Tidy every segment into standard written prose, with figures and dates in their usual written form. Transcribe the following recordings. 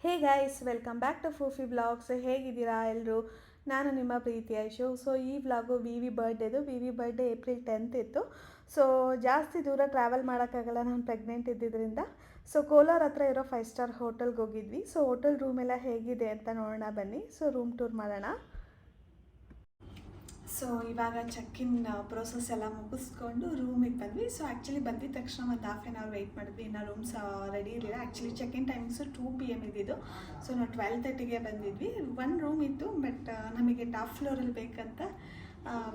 Hey guys, welcome back to ಫೂಫಿ blogs. ಹೇಗಿದ್ದೀರಾ ಎಲ್ಲರೂ? ನಾನು ನಿಮ್ಮ ಪ್ರೀತಿ ಐಶು. ಸೊ ಈ vlog V birthday April 10th ಇತ್ತು. ಸೊ ಜಾಸ್ತಿ ದೂರ ಟ್ರಾವೆಲ್ ಮಾಡೋಕ್ಕಾಗಲ್ಲ, ನಾನು ಪ್ರೆಗ್ನೆಂಟ್ ಇದ್ದಿದ್ದರಿಂದ. ಸೊ ಕೋಲಾರ ಹತ್ರ ಇರೋ 5 ಸ್ಟಾರ್ ಹೋಟೆಲ್ಗೆ ಹೋಗಿದ್ವಿ. ಸೊ ಹೋಟೆಲ್ ರೂಮ್ ಎಲ್ಲ ಹೇಗಿದೆ ಅಂತ ನೋಡೋಣ ಬನ್ನಿ. ಸೊ ರೂಮ್ ಟೂರ್ ಮಾಡೋಣ. ಸೊ ಇವಾಗ ಚೆಕ್-ಇನ್ ಪ್ರೋಸೆಸ್ ಎಲ್ಲ ಮುಗಿಸ್ಕೊಂಡು ರೂಮಿಗೆ ಬಂದ್ವಿ. ಸೊ ಆ್ಯಕ್ಚುಲಿ ಬಂದಿದ್ದ ತಕ್ಷಣ ಒಂದು ಹಾಫ್ ಆನ್ ಅವರ್ ವೆಯ್ಟ್ ಮಾಡಿದ್ವಿ, ಇನ್ನು ರೂಮ್ಸ್ ರೆಡಿ ಇರಲಿಲ್ಲ. ಆ್ಯಕ್ಚುಲಿ ಚೆಕ್-ಇನ್ ಟೈಮಿಂಗ್ಸು 2 PM ಇದ್ದಿದ್ದು. ಸೊ ನಾವು 12:30ಗೆ ಬಂದಿದ್ವಿ. ಒಂದು ರೂಮ್ ಇತ್ತು, ಬಟ್ ನಮಗೆ ಟಾಪ್ ಫ್ಲೋರಲ್ಲಿ ಬೇಕಂತ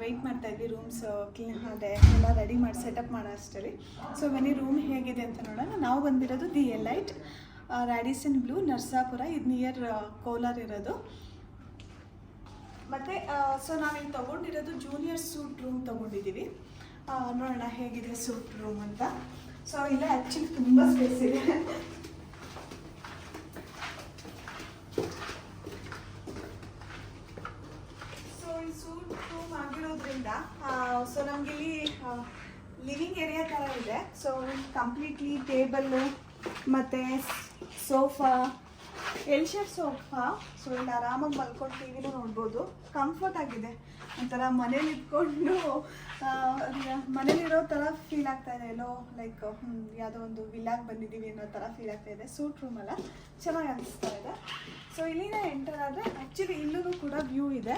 ವೆಯ್ಟ್ ಮಾಡ್ತಾಯಿದ್ವಿ. ರೂಮ್ಸ್ ಅದೇ ಎಲ್ಲ ರೆಡಿ ಮಾಡಿ ಸೆಟಪ್ ಮಾಡೋ ಅಷ್ಟರಲ್ಲಿ. ಸೊ ಬನ್ನಿ ರೂಮ್ ಹೇಗಿದೆ ಅಂತ ನೋಡೋಣ. ನಾವು ಬಂದಿರೋದು the elite Radisson blue, Narsapura. ಇದು ನಿಯರ್ ಕೋಲಾರ ಇರೋದು. ಮತ್ತು ಸೊ ನಾವಿಲ್ಲಿ ತೊಗೊಂಡಿರೋದು ಜೂನಿಯರ್ ಸೂಟ್ ರೂಮ್ ತೊಗೊಂಡಿದ್ದೀವಿ. ನೋಡೋಣ ಹೇಗಿದೆ ಸೂಟ್ ರೂಮ್ ಅಂತ. ಸೊ ಇಲ್ಲ ಆ್ಯಕ್ಚುಲಿ ತುಂಬ ಸ್ಪೇಸ್ ಇದೆ. ಸೊ ಈ ಸೂಟ್ ರೂಮ್ ಆಗಿರೋದ್ರಿಂದ ಸೊ ನಮಗಿಲ್ಲಿ ಲಿವಿಂಗ್ ಏರಿಯಾ ಥರ ಇದೆ. ಸೊ ಕಂಪ್ಲೀಟ್ಲಿ ಟೇಬಲ್ಲು ಮತ್ತು sofa, L shape sofa. So ಇಲ್ಲಿ ಆರಾಮಾಗಿ ಮಲ್ಕೊಂಡು ಟಿವಿನೂ ನೋಡ್ಬೋದು. ಕಂಫರ್ಟ್ ಆಗಿದೆ, ಒಂಥರ ಮನೇಲಿ ಇಟ್ಕೊಂಡು ಮನೇಲಿರೋ ಥರ ಫೀಲ್ ಆಗ್ತಾ ಇದೆ. ಎಲ್ಲೋ ಲೈಕ್ ಯಾವುದೋ ಒಂದು ವಿಲ್ಲಾಗಿ ಬಂದಿದ್ದೀವಿ ಅನ್ನೋ ಥರ ಫೀಲ್ ಆಗ್ತಾ ಇದೆ. ಸೂಟ್ ರೂಮೆಲ್ಲ ಚೆನ್ನಾಗಿ ಅನಿಸ್ತಾ ಇದೆ. ಸೊ ಇಲ್ಲಿನ ಎಂಟರ್ ಆದರೆ ಆ್ಯಕ್ಚುಲಿ ಇಲ್ಲೂ ಕೂಡ ವ್ಯೂ ಇದೆ.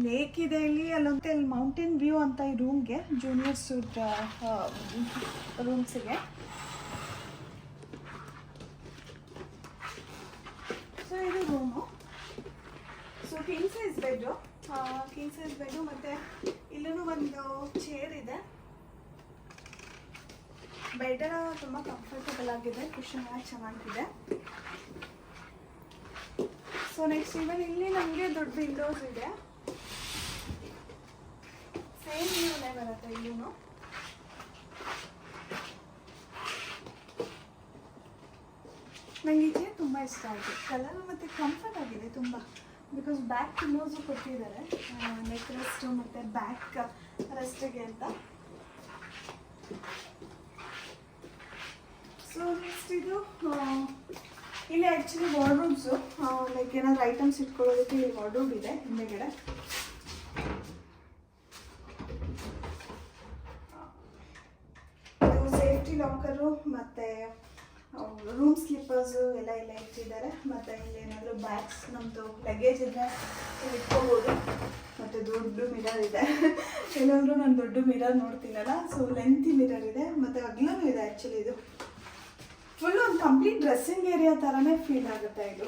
ಲೇಕ್ ಇದೆ ಇಲ್ಲಿ, ಅಲ್ಲಂತೆ ಇಲ್ಲಿ ಮೌಂಟೇನ್ ವ್ಯೂ ಅಂತ ಈ ರೂಮ್ಗೆ, ಜೂನಿಯರ್ ಸೂಟ್ ರೂಮ್ಸಿಗೆ. ಸೊ ಇದು room. So king size bed ಮತ್ತು ಇಲ್ಲೂ ಒಂದು ಚೇರ್ ಇದೆ. ಬೆಡ್ಡೆಲ್ಲ ತುಂಬ ಕಂಫರ್ಟಬಲ್ ಆಗಿದೆ, ಕುಷನ್ ಎಲ್ಲ ಚೆನ್ನಾಗಿದೆ. ಸೊ ನೆಕ್ಸ್ಟ್ ಇವನ್ ಇಲ್ಲಿ ನಮಗೆ ದೊಡ್ಡ ವಿಂಡೋಸ್ ಇದೆ. ಸೇಮ್ ವ್ಯೂನೇ ಬರುತ್ತೆ ಇಲ್ಲೂ. ನನಗೆ ಈ ಚೇರ್ ತುಂಬ ಇಷ್ಟ ಆಯಿತು. ಕಲರ್ ಮತ್ತು ಕಂಫರ್ಟ್ ಆಗಿದೆ ತುಂಬ. ಬಿಕಾಸ್ ಬ್ಯಾಕ್ ಪಿಲ್ಲೋಸು ಕೊಟ್ಟಿದ್ದಾರೆ, ನೆಕ್ ರೆಸ್ಟು ಮತ್ತು ಬ್ಯಾಕ್ ರೆಸ್ಟಿಗೆ ಅಂತ. ಸೊ ನೆಕ್ಸ್ಟ್ ಇದು ಇಲ್ಲಿ ಆ್ಯಕ್ಚುಲಿ ವಾರ್ಡ್ರೋಬ್ಸು, ಲೈಕ್ ಏನಾದರೂ ಐಟಮ್ಸ್ ಇಟ್ಕೊಳ್ಳೋದಕ್ಕೆ ಇಲ್ಲಿ ವಾರ್ಡ್ರೋಬ್ ಇದೆ ಹಿಂದೆಗಡೆ. ಸೇಫ್ಟಿ ಲಾಕರು ಮತ್ತು ರೂಮ್ ಸ್ಲಿಪ್ಪರ್ಸು ಎಲ್ಲ ಇಲ್ಲ ಇಟ್ಟಿದ್ದಾರೆ. ಮತ್ತು ಇಲ್ಲಿ ಏನಾದರೂ ಬ್ಯಾಗ್ಸ್, ನಮ್ಮದು ಲಗೇಜ್ ಇದ್ದರೆ ಇಲ್ಲಿ ಇಟ್ಕೋಬೋದು. ಮತ್ತು ದೊಡ್ಡ ಮಿರರ್ ಇದೆ. ಎಲ್ಲಾದರೂ ನಾನು ದೊಡ್ಡ ಮಿರರ್ ನೋಡ್ತೀನಲ್ಲ, ಸೊ ಲೆಂತಿ ಮಿರರ್ ಇದೆ. ಮತ್ತು ಅಗ್ಲೂ ಇದೆ. ಆ್ಯಕ್ಚುಲಿ ಇದು ಫುಲ್ ಒಂದು ಕಂಪ್ಲೀಟ್ ಡ್ರೆಸ್ಸಿಂಗ್ ಏರಿಯಾ ಥರನೇ ಫೀಲ್ ಆಗುತ್ತೆ ಇದು.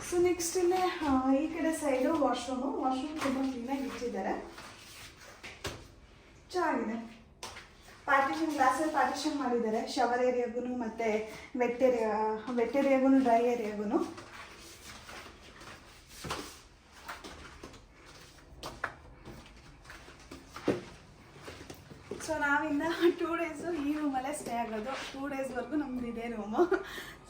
ಸೊ ನೆಕ್ಸ್ಟ್ ಇಲ್ಲೇ ಈ ಕಡೆ ಸೈಡು ವಾಶ್ರೂಮು ತುಂಬ ಕ್ಲೀನಾಗಿ ಇಟ್ಟಿದ್ದಾರೆ, ಚೆನ್ನಾಗಿದೆ. ಗ್ಲಾಸಲ್ಲಿ ಪಾರ್ಟಿಷನ್ ಮಾಡಿದ್ದಾರೆ, ಶವರ್ ಏರಿಯಾಗೂ ಮತ್ತು ವೆಟ್ ಏರಿಯಾಗೂ ಡ್ರೈ ಏರಿಯಾಗೂ. ಸೊ ನಾವಿನ್ನು 2 ಡೇಸು ಈ ರೂಮಲ್ಲೇ ಸ್ಟೇ ಆಗೋದು. 2 ಡೇಸ್ವರೆಗೂ ನಮ್ದು ಇದೇ ರೂಮು.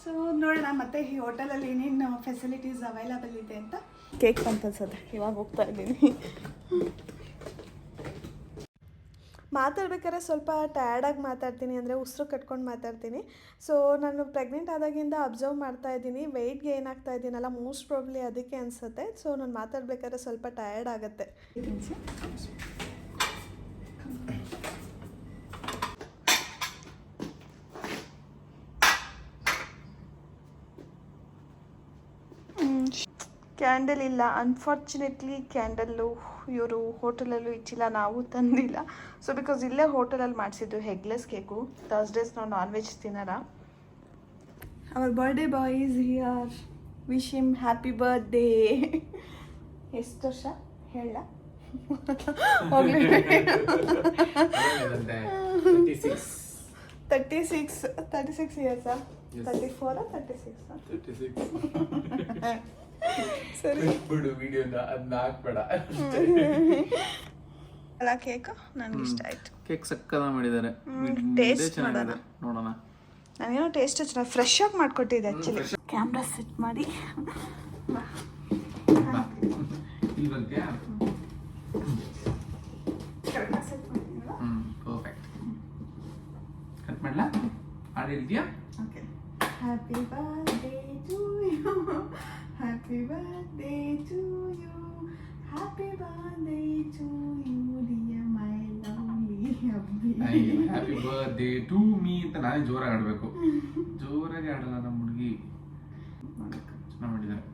ಸೊ ನೋಡೋಣ ಮತ್ತೆ ಈ ಹೋಟೆಲಲ್ಲಿ ಏನೇನು ಫೆಸಿಲಿಟೀಸ್ ಅವೈಲಬಲ್ ಇದೆ ಅಂತ. ಕೇಕ್ ಅಂತ ಅನ್ಸುತ್ತೆ, ಇವಾಗ ಹೋಗ್ತಾ ಇದ್ದೀನಿ. ಮಾತಾಡ್ಬೇಕಾದ್ರೆ ಸ್ವಲ್ಪ ಟಯರ್ಡಾಗಿ ಮಾತಾಡ್ತೀನಿ, ಅಂದರೆ ಉಸಿರು ಕಟ್ಕೊಂಡು ಮಾತಾಡ್ತೀನಿ. ಸೊ ನಾನು ಪ್ರೆಗ್ನೆಂಟ್ ಆದಾಗಿಂದ ಅಬ್ಸರ್ವ್ ಮಾಡ್ತಾ ಇದ್ದೀನಿ, ವೆಯ್ಟ್ ಗೇನ್ ಆಗ್ತಾ ಇದ್ದೀನಲ್ಲ, ಮೋಸ್ಟ್ ಪ್ರಾಬ್ಲಿ ಅದಕ್ಕೆ ಅನಿಸುತ್ತೆ. ಸೊ ನಾನು ಮಾತಾಡ್ಬೇಕಾದ್ರೆ ಸ್ವಲ್ಪ ಟಯರ್ಡ್ ಆಗುತ್ತೆ. ಕ್ಯಾಂಡಲ್ ಇಲ್ಲ, ಅನ್ಫಾರ್ಚುನೇಟ್ಲಿ ಕ್ಯಾಂಡಲ್ಲು ಇವರು ಹೋಟೆಲಲ್ಲೂ ಇಚ್ಚಿಲ್ಲ, ನಾವು ತಂದಿಲ್ಲ. ಸೊ ಬಿಕಾಸ್ ಇಲ್ಲೇ ಹೋಟೆಲಲ್ಲಿ ಮಾಡಿಸಿದ್ದು ಹೆಗ್ಲೆಸ್ ಕೇಕು. ಥರ್ಸ್ಡೇಸ್ ನಾವು ನಾನ್ ವೆಜ್ ತಿನ್ನೋಣ. Our birthday boy is here, wish him happy birthday. ಎಷ್ಟು ವರ್ಷ ಹೇಳ? ಹೋಗ್ಲಿ, 36 ಇಯರ್ಸಾ? 34 36 ಸರಿ ಬಿಡು, ವಿಡಿಯೋನ ಅದನ್ನ ಹಾಕ್ಬೇಡ. ಅಲ್ಲ ಕೇಕ್ ನನಗೆ ಇಷ್ಟ ಆಯ್ತು. ಕೇಕ್ ಸಕ್ಕತ್ತಾಗಿ ಮಾಡಿದ್ದಾರೆ, ಟೇಸ್ಟ್ ಮಾಡೋಣ. ನೋಡೋಣ. ನನಗೇನೋ ಟೇಸ್ಟ್ ಚೆನ್ನಾಗಿ ಫ್ರೆಶ್ ಆಗಿ ಮಾಡಿಕೊಟ್ಟಿದ್ದೆ. ಆ್ಯಕ್ಚುಲಿ ಕ್ಯಾಮ್ರಾ ಸೆಟ್ ಮಾಡಿ ಇವಾಗ ಕರೆಕ್ಟಾಗಿ ಸೆಟ್ ಮಾಡಿದ್ದೀನಲ್ಲ. ಹಾಡ್ಲಾ? ಹಾಡು ಹೇಳ್ತೀಯಾ? Okay. Happy birthday to you, happy birthday to you, happy birthday to you dear my lovely Abbi. Happy birthday to me ಅಂತ ನಾನೇ ಜೋರಾಗಿ ಆಡಬೇಕು. ಜೋರಾಗಿ ಆಡಲ್ಲ ನಮ್ಮ ಹುಡುಗಿ. ಚೆನ್ನಾಗಿ ಮಾಡಿದ್ದಾರೆ.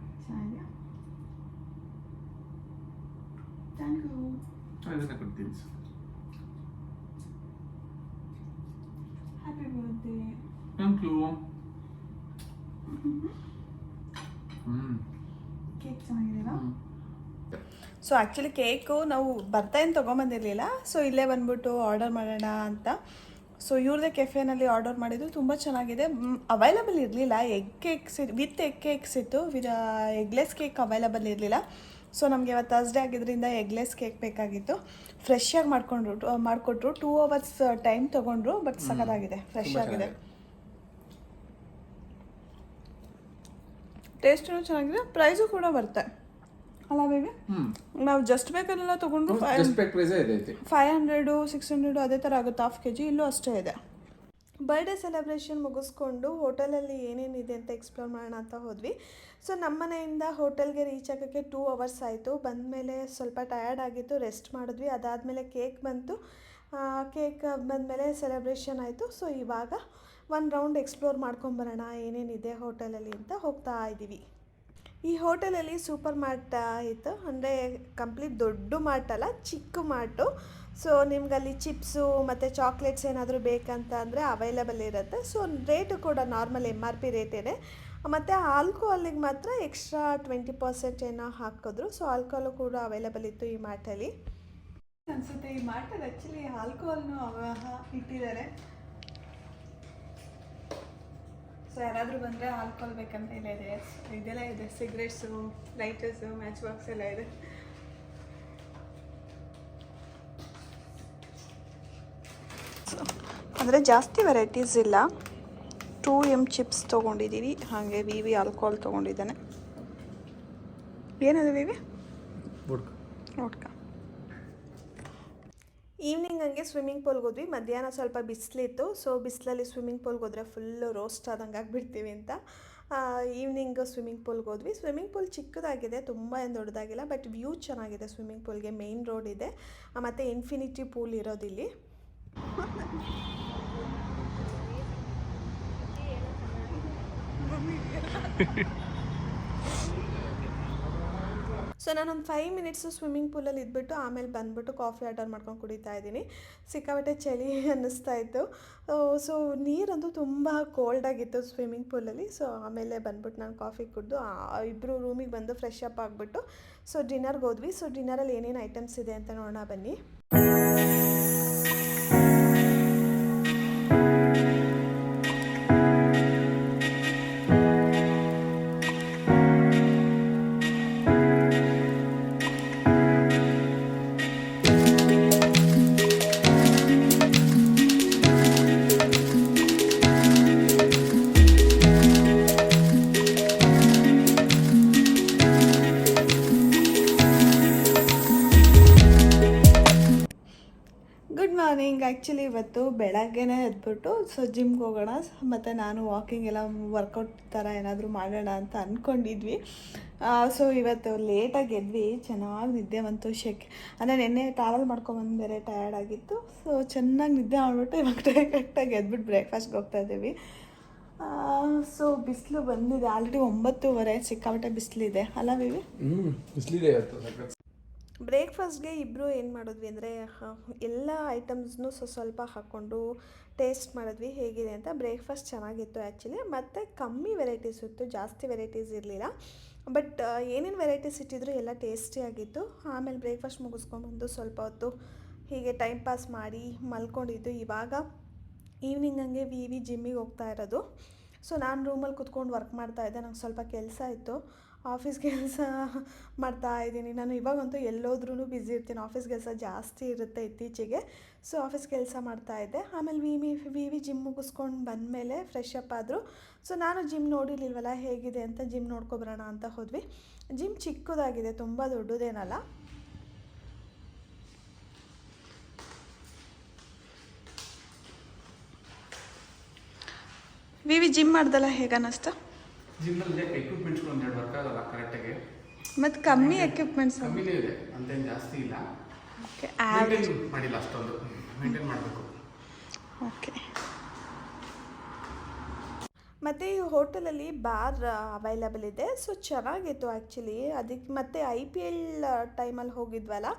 Thank you. ಇದನ್ನ ಕೊಡ್ತೀನಿ. Happy birthday. Thank you. Cake ಚೆನ್ನಾಗಿದೆಯಾ? ಸೊ ಆ್ಯಕ್ಚುಲಿ ಕೇಕು ನಾವು ಬರ್ತಾಯಿನ ತೊಗೊಂಬಂದಿರಲಿಲ್ಲ. ಸೊ ಇಲ್ಲೇ ಬಂದ್ಬಿಟ್ಟು ಆರ್ಡರ್ ಮಾಡೋಣ ಅಂತ. ಸೊ ಇವ್ರದ್ದೇ ಕೆಫೆನಲ್ಲಿ ಆರ್ಡರ್ ಮಾಡಿದ್ದು ತುಂಬ ಚೆನ್ನಾಗಿದೆ. ಅವೈಲಬಲ್ ಇರಲಿಲ್ಲ egg cakes, with egg cakes ಇತ್ತು, ಎಗ್ಲೆಸ್ ಕೇಕ್ ಅವೈಲಬಲ್ ಇರಲಿಲ್ಲ. ಸೊ ನಮಗೆ ಇವತ್ತು ಥರ್ಸ್ಡೇ ಆಗಿದ್ದರಿಂದ ಎಗ್ಲೆಸ್ ಕೇಕ್ ಬೇಕಾಗಿತ್ತು. ಫ್ರೆಶ್ಶಾಗಿ ಮಾಡಿಕೊಟ್ರು. 2 hours ಟೈಮ್ ತೊಗೊಂಡ್ರು, ಬಟ್ ಸಖತ್ತಾಗಿದೆ, ಫ್ರೆಶ್ ಆಗಿದೆ. ಟೇಸ್ಟೂ ಚೆನ್ನಾಗಿದೆ, ಪ್ರೈಸು ಕೂಡ ಬರುತ್ತೆ ಅಲ್ಲ ಬೇಬಿ? ನಾವು ಜಸ್ಟ್ ಬೇಕನ್ನೆಲ್ಲ ತೊಗೊಂಡ್ರು 500 600 ಅದೇ ಥರ ಆಗುತ್ತೆ ಹಾಫ್ kg. ಇಲ್ಲೂ ಅಷ್ಟೇ ಇದೆ. ಬರ್ಡೇ ಸೆಲೆಬ್ರೇಷನ್ ಮುಗಿಸ್ಕೊಂಡು ಹೋಟೆಲಲ್ಲಿ ಏನೇನಿದೆ ಅಂತ ಎಕ್ಸ್ಪ್ಲೋರ್ ಮಾಡೋಣ ಅಂತ ಹೋದ್ವಿ. ಸೊ ನಮ್ಮ ಮನೆಯಿಂದ ಹೋಟೆಲ್ಗೆ ರೀಚ್ ಆಗೋಕ್ಕೆ 2 hours ಆಯಿತು. ಬಂದಮೇಲೆ ಸ್ವಲ್ಪ ಟಯರ್ಡ್ ಆಗಿತ್ತು, ರೆಸ್ಟ್ ಮಾಡಿದ್ವಿ. ಅದಾದಮೇಲೆ ಕೇಕ್ ಬಂತು. ಕೇಕ್ ಬಂದಮೇಲೆ ಸೆಲೆಬ್ರೇಷನ್ ಆಯಿತು. ಸೊ ಇವಾಗ ಒಂದು ರೌಂಡ್ ಎಕ್ಸ್ಪ್ಲೋರ್ ಮಾಡ್ಕೊಂಬರೋಣ ಏನೇನಿದೆ ಹೋಟೆಲಲ್ಲಿ ಅಂತ ಹೋಗ್ತಾ ಇದ್ದೀವಿ. ಈ ಹೋಟೆಲಲ್ಲಿ ಸೂಪರ್ ಮಾರ್ಟ್ ಇತ್ತು, ಅಂದರೆ ಕಂಪ್ಲೀಟ್ ದೊಡ್ಡ ಮಾರ್ಟ್ ಅಲ್ಲ, ಚಿಕ್ಕ ಮಾರ್ಟು. ಸೊ ನಿಮ್ಗಲ್ಲಿ ಚಿಪ್ಸು ಮತ್ತು ಚಾಕ್ಲೇಟ್ಸ್ ಏನಾದರೂ ಬೇಕಂತ ಅಂದರೆ ಅವೈಲಬಲ್ ಇರುತ್ತೆ. ಸೊ ರೇಟು ಕೂಡ ನಾರ್ಮಲ್ MRP ರೇಟೇ. ಮತ್ತು ಆಲ್ಕೋಹಾಲಿಗೆ ಮಾತ್ರ ಎಕ್ಸ್ಟ್ರಾ 20% ಏನೋ ಹಾಕಿದ್ರು. ಸೊ ಆಲ್ಕೋಹಾಲು ಕೂಡ ಅವೈಲಬಲ್ ಇತ್ತು ಈ ಮಾರ್ಟಲ್ಲಿ. ಅನಿಸುತ್ತೆ ಈ ಮಾರ್ಟಲ್ಲಿ ಆ್ಯಕ್ಚುಲಿ ಆಲ್ಕೋಹಾಲ್ನು ಇಟ್ಟಿದ್ದಾರೆ. ಸೊ ಯಾರಾದರೂ ಬಂದರೆ ಆಲ್ಕೋಹಾಲ್ ಬೇಕಂತ ಇಲ್ಲ ಇದೆ, ಇದೆಲ್ಲ ಇದೆ, ಸಿಗರೇಟ್ಸು, ಲೈಟರ್ಸು, ಮ್ಯಾಚ್ ಬಾಕ್ಸ್ ಎಲ್ಲ ಇದೆ. ಅಂದರೆ ಜಾಸ್ತಿ ವೆರೈಟೀಸ್ ಇಲ್ಲ. 2M ಚಿಪ್ಸ್ ತೊಗೊಂಡಿದ್ದೀವಿ, ಹಾಗೆ ವಿ ಆಲ್ಕೋಹಾಲ್ ತೊಗೊಂಡಿದ್ದಾನೆ. ಏನದು ವಿ ವೋಡ್ಕಾ. ಈವ್ನಿಂಗ್ ಹಂಗೆ ಸ್ವಿಮ್ಮಿಂಗ್ ಪೂಲ್ಗೆ ಹೋದ್ವಿ. ಮಧ್ಯಾಹ್ನ ಸ್ವಲ್ಪ ಬಿಸಿಲಿತ್ತು. ಸೊ ಬಿಸಿಲಲ್ಲಿ ಸ್ವಿಮ್ಮಿಂಗ್ ಪೂಲ್ಗೆ ಹೋದರೆ ಫುಲ್ಲು ರೋಸ್ಟ್ ಆದಂಗೆ ಆಗಿಬಿಡ್ತೀವಿ ಅಂತ ಈವ್ನಿಂಗ್ ಸ್ವಿಮ್ಮಿಂಗ್ ಪೂಲ್ಗೆ ಹೋದ್ವಿ. ಸ್ವಿಮ್ಮಿಂಗ್ ಪೂಲ್ ಚಿಕ್ಕದಾಗಿದೆ, ತುಂಬ ಏನು ದೊಡ್ಡದಾಗಿಲ್ಲ, ಬಟ್ ವ್ಯೂ ಚೆನ್ನಾಗಿದೆ. ಸ್ವಿಮ್ಮಿಂಗ್ ಪೂಲ್ಗೆ ಮೇನ್ ರೋಡ್ ಇದೆ, ಮತ್ತು ಇನ್ಫಿನಿಟಿ ಪೂಲ್ ಇರೋದಿಲ್ಲಿ. ಸೊ ನಾನೊಂದು 5 minutes ಸ್ವಿಮ್ಮಿಂಗ್ ಪೂಲಲ್ಲಿ ಇದ್ಬಿಟ್ಟು ಆಮೇಲೆ ಬಂದುಬಿಟ್ಟು ಕಾಫಿ ಆರ್ಡರ್ ಮಾಡ್ಕೊಂಡು ಕುಡಿತಾ ಇದ್ದೀನಿ. ಸಿಕ್ಕಾಪಟ್ಟೆ ಚಳಿ ಅನ್ನಿಸ್ತಾ ಇತ್ತು. ಸೊ ನೀರಂತೂ ತುಂಬ ಕೋಲ್ಡಾಗಿತ್ತು ಸ್ವಿಮ್ಮಿಂಗ್ ಪೂಲಲ್ಲಿ. ಸೊ ಆಮೇಲೆ ಬಂದ್ಬಿಟ್ಟು ನಾನು ಕಾಫಿ ಕುಡಿದು ಇಬ್ಬರು ರೂಮಿಗೆ ಬಂದು ಫ್ರೆಶ್ ಅಪ್ ಆಗಿಬಿಟ್ಟು ಸೊ ಡಿನ್ನರ್ಗೆ ಹೋದ್ವಿ. ಸೊ ಡಿನ್ನರಲ್ಲಿ ಏನೇನು ಐಟಮ್ಸ್ ಇದೆ ಅಂತ ನೋಡೋಣ ಬನ್ನಿ. ಆ್ಯಕ್ಚುಲಿ ಇವತ್ತು ಬೆಳಗ್ಗೆನೇ ಎದ್ಬಿಟ್ಟು ಸೊ ಜಿಮ್ಗೆ ಹೋಗೋಣ, ಮತ್ತು ನಾನು ವಾಕಿಂಗ್ ಎಲ್ಲ ವರ್ಕೌಟ್ ಥರ ಏನಾದರೂ ಮಾಡೋಣ ಅಂತ ಅಂದ್ಕೊಂಡಿದ್ವಿ. ಸೊ ಇವತ್ತು ಲೇಟಾಗಿ ಎದ್ವಿ, ಚೆನ್ನಾಗಿ ನಿದ್ದೆ ಬಂತು. ಅಂದರೆ ನೆನ್ನೆ ಟ್ರಾವೆಲ್ ಮಾಡ್ಕೊಂಬಂದು ಬೇರೆ ಟಯರ್ಡ್ ಆಗಿತ್ತು. ಸೊ ಚೆನ್ನಾಗಿ ನಿದ್ದೆ ಮಾಡಿಬಿಟ್ಟು ಇವಾಗ ಕರೆಕ್ಟಾಗಿ ಎದ್ಬಿಟ್ಟು ಬ್ರೇಕ್ಫಾಸ್ಟ್ಗೆ ಹೋಗ್ತಾ ಇದ್ದೀವಿ. ಸೊ ಬಿಸಿಲು ಬಂದಿದೆ, ಆಲ್ರೆಡಿ 9:30, ಸಿಕ್ಕಾಪಟ್ಟೆ ಬಿಸಿಲಿದೆ ಅಲ್ಲ ವಿವಿ? ಬಿಸಿಲಿದೆ ಇವತ್ತು. ಬ್ರೇಕ್ಫಾಸ್ಟ್ಗೆ ಇಬ್ಬರು ಏನು ಮಾಡಿದ್ವಿ ಅಂದರೆ ಎಲ್ಲ ಐಟಮ್ಸ್ನೂ ಸ್ವಲ್ಪ ಹಾಕ್ಕೊಂಡು ಟೇಸ್ಟ್ ಮಾಡಿದ್ವಿ ಹೇಗಿದೆ ಅಂತ. ಬ್ರೇಕ್ಫಾಸ್ಟ್ ಚೆನ್ನಾಗಿತ್ತು ಆ್ಯಕ್ಚುಲಿ, ಮತ್ತು ಕಮ್ಮಿ ವೆರೈಟೀಸ್ ಇತ್ತು, ಜಾಸ್ತಿ ವೆರೈಟೀಸ್ ಇರಲಿಲ್ಲ. ಬಟ್ ಏನೇನು ವೆರೈಟೀಸ್ ಇಟ್ಟಿದ್ರು ಎಲ್ಲ ಟೇಸ್ಟಿಯಾಗಿತ್ತು. ಆಮೇಲೆ ಬ್ರೇಕ್ಫಾಸ್ಟ್ ಮುಗಿಸ್ಕೊಂಡ್ಬಂದು ಸ್ವಲ್ಪ ಹೊತ್ತು ಹೀಗೆ ಟೈಮ್ ಪಾಸ್ ಮಾಡಿ ಮಲ್ಕೊಂಡಿದ್ದು. ಇವಾಗ ಈವ್ನಿಂಗ್ ಹಂಗೆ ವಿ ಜಿಮ್ಮಿಗೆ ಹೋಗ್ತಾ ಇರೋದು. ಸೊ ನಾನು ರೂಮಲ್ಲಿ ಕುತ್ಕೊಂಡು ವರ್ಕ್ ಮಾಡ್ತಾಯಿದ್ದೆ, ನಂಗೆ ಸ್ವಲ್ಪ ಕೆಲಸ ಇತ್ತು, ಆಫೀಸ್ ಕೆಲಸ ಮಾಡ್ತಾಯಿದ್ದೀನಿ. ನಾನು ಇವಾಗಂತೂ ಎಲ್ಲೋದ್ರೂ ಬ್ಯುಸಿ ಇರ್ತೀನಿ, ಆಫೀಸ್ ಕೆಲಸ ಜಾಸ್ತಿ ಇರುತ್ತೆ ಇತ್ತೀಚೆಗೆ. ಸೊ ಆಫೀಸ್ ಕೆಲಸ ಮಾಡ್ತಾಯಿದ್ದೆ. ಆಮೇಲೆ ವಿ ಜಿಮ್ ಮುಗಿಸ್ಕೊಂಡು ಬಂದಮೇಲೆ ಫ್ರೆಶ್ ಅಪ್ ಆದರು. ಸೊ ನಾನು ಜಿಮ್ ನೋಡಿರ್ಲಿಲ್ವಲ್ಲ ಹೇಗಿದೆ ಅಂತ ಜಿಮ್ ನೋಡ್ಕೊಬರೋಣ ಅಂತ ಹೋದ್ವಿ. ಜಿಮ್ ಚಿಕ್ಕದಾಗಿದೆ, ತುಂಬ ದೊಡ್ಡದೇನಲ್ಲ. ವಿ ಜಿಮ್ ಮಾಡ್ದಲ್ಲ ಹೇಗೆ ಅನ್ನಿಸ್ತಾ? ಜಿಮ್ಮಲ್ಲಿ ಎಕ್ವಿಪ್ಮೆಂಟ್ಸ್ಗಳು ಒಂದೆರಡು ವರ್ಕ್ ಆಗಲ್ಲ ಕರೆಕ್ಟಾಗಿ. ಮತ್ತು ಕಮ್ಮಿ ಎಕ್ವಿಪ್ಮೆಂಟ್ಸ್ ಕಮ್ಮಿನೇ ಇದೆ, ಅಂತೇನು ಜಾಸ್ತಿ ಇಲ್ಲ. ಓಕೆ, ಮೇಂಟೈನ್ ಮಾಡಿಲ್ಲ, ಅಷ್ಟೊಂದು ಮೇಂಟೈನ್ ಮಾಡಬೇಕು. ಓಕೆ. ಮತ್ತು ಈ ಹೋಟೆಲಲ್ಲಿ ಬಾರ್ ಅವೈಲಬಲ್ ಇದೆ. ಸೊ ಚೆನ್ನಾಗಿತ್ತು ಆ್ಯಕ್ಚುಲಿ. ಅದಕ್ಕೆ ಮತ್ತು IPL ಟೈಮಲ್ಲಿ ಹೋಗಿದ್ವಲ್ಲ,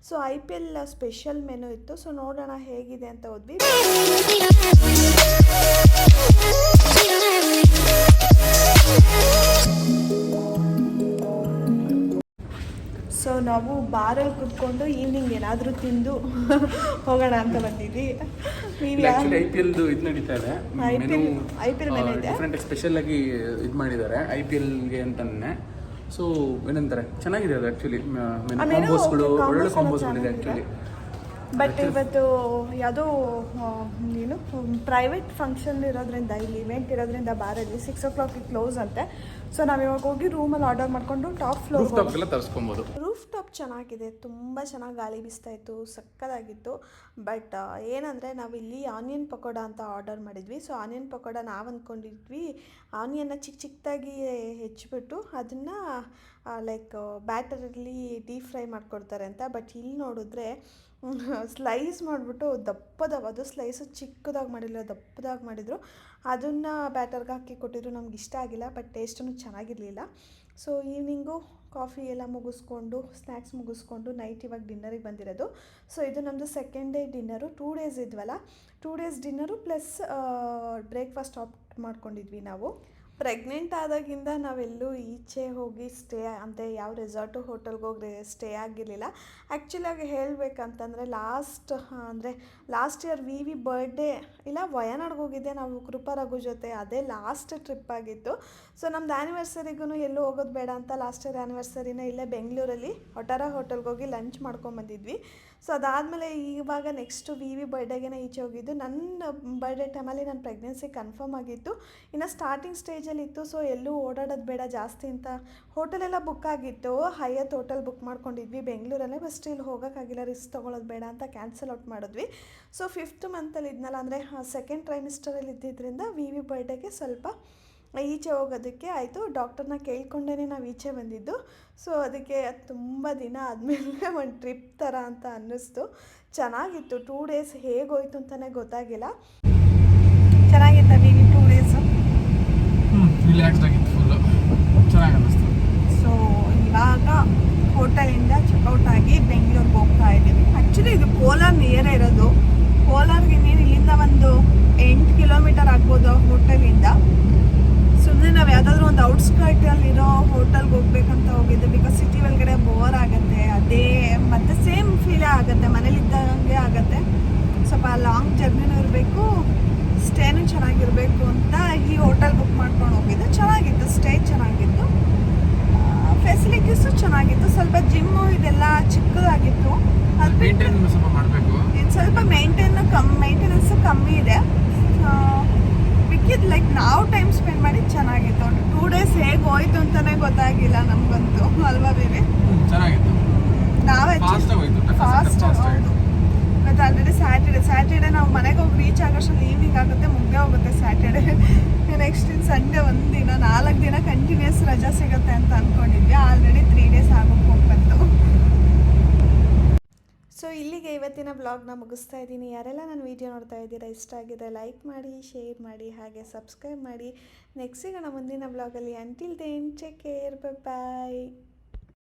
ಸೊ IPL ಸ್ಪೆಷಲ್ ಮೆನು ಇತ್ತು. ಸೊ ನೋಡೋಣ ಹೇಗಿದೆ ಅಂತ ಹೋದ್ವಿ. ಸೊ ನಾವು ಬಾರಲ್ಲಿ ಕುತ್ಕೊಂಡು ಈವ್ನಿಂಗ್ ಏನಾದರೂ ತಿಂದು ಹೋಗೋಣ ಅಂತ ಬಂದಿದ್ವಿ. IPL ಇದು ನಡೀತಾ ಇದೆ, IPL ಮೆನು ಇದೆ, ಡಿಫ್ರೆಂಟ್ ಸ್ಪೆಷಲ್ ಆಗಿ ಇದು ಮಾಡಿದ್ದಾರೆ IPLಗೆ ಅಂತಾನೆ. ಸೊ ಏನಂತಾರೆ, ಚೆನ್ನಾಗಿದೆ ಅದು ಆ್ಯಕ್ಚುಲಿ. ಕಾಂಬೋಸ್ಗಳು ಒಳ್ಳೆ ಕಾಂಬೋಸ್ಗಳಿದೆ ಆ್ಯಕ್ಚುಲಿ. ಬಟ್ ಇವತ್ತು ಯಾವುದೋ ಏನು ಪ್ರೈವೇಟ್ ಫಂಕ್ಷನ್ ಇರೋದ್ರಿಂದ, ಇಲ್ಲಿ ಇವೆಂಟ್ ಇರೋದ್ರಿಂದ ಬಾರಲ್ಲಿ 6 o'clock ಕ್ಲೋಸ್ ಅಂತೆ. ಸೊ ನಾವು ಇವಾಗ ಹೋಗಿ ರೂಮಲ್ಲಿ ಆರ್ಡರ್ ಮಾಡಿಕೊಂಡು ಟಾಪ್ ಫ್ಲೋರ್ ತರಿಸ್ಕೊಬೋದು. ರೂಫ್ ಟಾಪ್ ಚೆನ್ನಾಗಿದೆ, ತುಂಬ ಚೆನ್ನಾಗಿ ಗಾಳಿ ಬೀಸ್ತಾ ಇತ್ತು, ಸಕ್ಕದಾಗಿತ್ತು. ಬಟ್ ಏನಂದರೆ ನಾವಿಲ್ಲಿ ಆನಿಯನ್ ಪಕೋಡ ಅಂತ ಆರ್ಡರ್ ಮಾಡಿದ್ವಿ. ಸೊ ಆನಿಯನ್ ಪಕೋಡ ನಾವು ಅಂದ್ಕೊಂಡಿದ್ವಿ ಆನಿಯನ್ನ ಚಿಕ್ಕದಾಗಿ ಹೆಚ್ಚಿಬಿಟ್ಟು ಅದನ್ನು ಲೈಕ್ ಬ್ಯಾಟರಲ್ಲಿ ಡೀಪ್ ಫ್ರೈ ಮಾಡಿಕೊಡ್ತಾರೆ ಅಂತ. ಬಟ್ ಇಲ್ಲಿ ನೋಡಿದ್ರೆ ಸ್ಲೈಸ್ ಮಾಡಿಬಿಟ್ಟು ದಪ್ಪದಾಗಿ, ಅದು ಸ್ಲೈಸು ಚಿಕ್ಕದಾಗಿ ಮಾಡಿಲ್ಲ, ದಪ್ಪದಾಗಿ ಮಾಡಿದರು. ಅದನ್ನು ಬ್ಯಾಟರ್ಗೆ ಹಾಕಿ ಕೊಟ್ಟಿದ್ರು. ನಮ್ಗೆ ಇಷ್ಟ ಆಗಿಲ್ಲ, ಬಟ್ ಟೇಸ್ಟೂ ಚೆನ್ನಾಗಿರಲಿಲ್ಲ. ಸೊ ಈವ್ನಿಂಗು ಕಾಫಿ ಎಲ್ಲ ಮುಗಿಸ್ಕೊಂಡು, ಸ್ನ್ಯಾಕ್ಸ್ ಮುಗಿಸ್ಕೊಂಡು ನೈಟ್ ಇವಾಗ ಡಿನ್ನರಿಗೆ ಬಂದಿರೋದು. ಸೊ ಇದು ನಮ್ಮದು ಸೆಕೆಂಡ್ ಡೇ ಡಿನ್ನರು. 2 days ಇದ್ವಲ್ಲ, 2 days dinner plus breakfast opt ಮಾಡ್ಕೊಂಡಿದ್ವಿ ನಾವು. ಪ್ರೆಗ್ನೆಂಟ್ ಆದಾಗಿಂದ ನಾವೆಲ್ಲೂ ಈಚೆ ಹೋಗಿ ಸ್ಟೇ ಅಂದರೆ ಯಾವ ರೆಸಾರ್ಟು ಹೋಟೆಲ್ಗೆ ಹೋಗಿ ಸ್ಟೇ ಆಗಿರಲಿಲ್ಲ. ಆ್ಯಕ್ಚುಲಾಗಿ ಹೇಳಬೇಕಂತಂದರೆ ಲಾಸ್ಟ್ ಇಯರ್ ವಿ ಬರ್ಡೇ ಇಲ್ಲ ವಯನಾಡ್ಗೆ ಹೋಗಿದ್ದೆ ನಾವು ಕೃಪಾ ರಘು ಜೊತೆ. ಅದೇ ಲಾಸ್ಟ್ ಟ್ರಿಪ್ ಆಗಿತ್ತು. ಸೊ ನಮ್ದು ಆ್ಯನಿವರ್ಸರಿಗೂ ಎಲ್ಲೂ ಹೋಗೋದು ಬೇಡ ಅಂತ ಲಾಸ್ಟ್ ಇಯರ್ ಆ್ಯನಿವರ್ಸರಿನ ಇಲ್ಲೇ ಬೆಂಗಳೂರಲ್ಲಿ ಒಟಾರ ಹೋಟೆಲ್ಗೆ ಹೋಗಿ ಲಂಚ್ ಮಾಡ್ಕೊಂಬಂದಿದ್ವಿ. ಸೊ ಅದಾದಮೇಲೆ ಇವಾಗ ನೆಕ್ಸ್ಟು ವಿ ಬರ್ಡೇಗೆ ಈಚೆ ಹೋಗಿದ್ದು. ನನ್ನ ಬರ್ಡೇ ಟೈಮಲ್ಲಿ ನನ್ನ ಪ್ರೆಗ್ನೆನ್ಸಿ ಕನ್ಫರ್ಮ್ ಆಗಿತ್ತು, ಇನ್ನು ಸ್ಟಾರ್ಟಿಂಗ್ ಸ್ಟೇಜಲ್ಲಿ ಇತ್ತು. ಸೊ ಎಲ್ಲೂ ಓಡಾಡೋದು ಬೇಡ ಜಾಸ್ತಿ ಅಂತ ಹೋಟೆಲೆಲ್ಲ ಬುಕ್ ಆಗಿತ್ತು. ಹೈಯತ್ ಹೋಟೆಲ್ ಬುಕ್ ಮಾಡ್ಕೊಂಡಿದ್ವಿ ಬೆಂಗಳೂರಲ್ಲೇ. ಬಟ್ ಸ್ಟಿಲ್ ಹೋಗೋಕ್ಕಾಗಿಲ್ಲ, ರಿಸ್ಕ್ ತೊಗೊಳೋದು ಬೇಡ ಅಂತ ಕ್ಯಾನ್ಸಲ್ ಔಟ್ ಮಾಡಿದ್ವಿ. ಸೊ 5th ಮಂತಲ್ಲಿ ಇದ್ನಲ್ಲ, ಅಂದರೆ ಸೆಕೆಂಡ್ ಟ್ರೈಮಿಸ್ಟರಲ್ಲಿ ಇದ್ದಿದ್ದರಿಂದ ವಿ ಬರ್ಡೇಗೆ ಸ್ವಲ್ಪ ಈಚೆ ಹೋಗೋದಕ್ಕೆ ಆಯಿತು. ಡಾಕ್ಟರ್ನ ಕೇಳ್ಕೊಂಡೇ ನಾವು ಈಚೆ ಬಂದಿದ್ದು. ಸೊ ಅದಕ್ಕೆ ತುಂಬ ದಿನ ಆದಮೇಲೆ ಒಂದು ಟ್ರಿಪ್ ಥರ ಅಂತ ಅನ್ನಿಸ್ತು. ಚೆನ್ನಾಗಿತ್ತು. 2 days ಹೇಗೋಯ್ತು ಅಂತಲೇ ಗೊತ್ತಾಗಿಲ್ಲ. ಚೆನ್ನಾಗಿತ್ತ ವಿ 2 days? ರಿಲ್ಯಾಕ್ಸ್ಡ್ ಆಗಿತ್ತು, ಫುಲ್ಲು ಚೆನ್ನಾಗಿ ಅನ್ನಿಸ್ತು. ಸೊ ಇವಾಗ ಹೋಟೆಲಿಂದ ಚೆಕ್ಔಟ್ ಆಗಿ ಬೆಂಗಳೂರಿಗೆ ಹೋಗ್ತಾ ಇದ್ದೀವಿ. ಆ್ಯಕ್ಚುಲಿ ಇದು ಕೋಲಾರ್ ನಿಯರೇ ಇರೋದು. ಕೋಲಾರ್ಗೆ ಇನ್ನೇನು ಇಲ್ಲಿಂದ ಒಂದು 8 kilometer ಆಗ್ಬೋದು ಹೋಟೆಲಿಂದ. ಸುಮ್ಮನೆ ನಾವು ಯಾವುದಾದ್ರೂ ಒಂದು ಔಟ್ಸ್ಕರ್ಟಲ್ಲಿರೋ ಹೋಟೆಲ್ಗೆ ಹೋಗ್ಬೇಕಂತ ಹೋಗಿದ್ದೆ. ಬಿಕಾಸ್ ಸಿಟಿ ಒಳಗಡೆ ಬೋರ್ ಆಗುತ್ತೆ, ಅದೇ ಮತ್ತು ಸೇಮ್ ಫೀಲೇ ಆಗುತ್ತೆ, ಮನೇಲಿದ್ದಂಗೆ ಆಗುತ್ತೆ. ಸ್ವಲ್ಪ ಲಾಂಗ್ ಜರ್ನಿನೂ ಇರಬೇಕು, ಸ್ಟೇನೂ ಚೆನ್ನಾಗಿರಬೇಕು ಅಂತ ಈ ಹೋಟೆಲ್ ಬುಕ್ ಮಾಡ್ಕೊಂಡು ಹೋಗಿದ್ದೆ. ಚೆನ್ನಾಗಿತ್ತು, ಸ್ಟೇ ಚೆನ್ನಾಗಿತ್ತು, ಫೆಸಿಲಿಟೀಸು ಚೆನ್ನಾಗಿತ್ತು. ಸ್ವಲ್ಪ ಜಿಮ್ಮು ಇದೆಲ್ಲ ಚಿಕ್ಕದಾಗಿತ್ತು. ಅದು ಸ್ವಲ್ಪ ಮಾಡಬೇಕು, ಇನ್ನು ಸ್ವಲ್ಪ ಮೇಂಟೆನೆನ್ಸು ಕಮ್ಮಿ ಇದೆ. ಮಿಕ್ಕಿದ್ದು ಲೈಕ್ ನಾವು ಟೈಮ್ ಸ್ಪೆಂಡ್ ಮಾಡಿ ಚೆನ್ನಾಗಿತ್ತು. 2 days ಹೇಗೆ ಹೋಯ್ತು ಅಂತಲೇ ಗೊತ್ತಾಗಿಲ್ಲ ನಮಗಂತೂ, ಅಲ್ವಾ ಬೇಬಿ? ಚೆನ್ನಾಗಿತ್ತು. ನಾವೇ ಫಾಸ್ಟ್. ಹೌದು. ಮತ್ತು ಆಲ್ರೆಡಿ ಸ್ಯಾಟರ್ಡೆ ನಾವು ಮನೆಗೆ ಹೋಗಿ ರೀಚ್ ಆಗೋಷ್ಟರಲ್ಲಿ ಈವ್ನಿಂಗ್ ಆಗುತ್ತೆ, ಮುಗ್ದೇ ಹೋಗುತ್ತೆ ಸ್ಯಾಟರ್ಡೆ. ನೆಕ್ಸ್ಟ್ ಸಂಡೇ ಒಂದಿನ 4 ದಿನ ಕಂಟಿನ್ಯೂಸ್ ರಜಾ ಸಿಗುತ್ತೆ ಅಂತ ಅಂದ್ಕೊಂಡಿದ್ವಿ. ಆಲ್ರೆಡಿ 3 days ಆಗೋಕ್ಕೆ ಹೋಗ್ಬಂತು. ಸೊ ಇಲ್ಲಿಗೆ ಇವತ್ತಿನ ಬ್ಲಾಗ್ನ ಮುಗಿಸ್ತಾ ಇದ್ದೀನಿ. ಯಾರೆಲ್ಲ ನನ್ನ ವೀಡಿಯೋ ನೋಡ್ತಾ ಇದ್ದೀರಾ, ಇಷ್ಟ ಆಗಿದ್ರೆ ಲೈಕ್ ಮಾಡಿ, ಶೇರ್ ಮಾಡಿ, ಹಾಗೆ ಸಬ್ಸ್ಕ್ರೈಬ್ ಮಾಡಿ. ನೆಕ್ಸ್ಟ್ ಸಿಗೋಣ ಮುಂದಿನ ಬ್ಲಾಗಲ್ಲಿ. ಅಂಟಿಲ್ ದೆನ್ ಟೇಕ್ ಕೇರ್, ಬಾಯ್.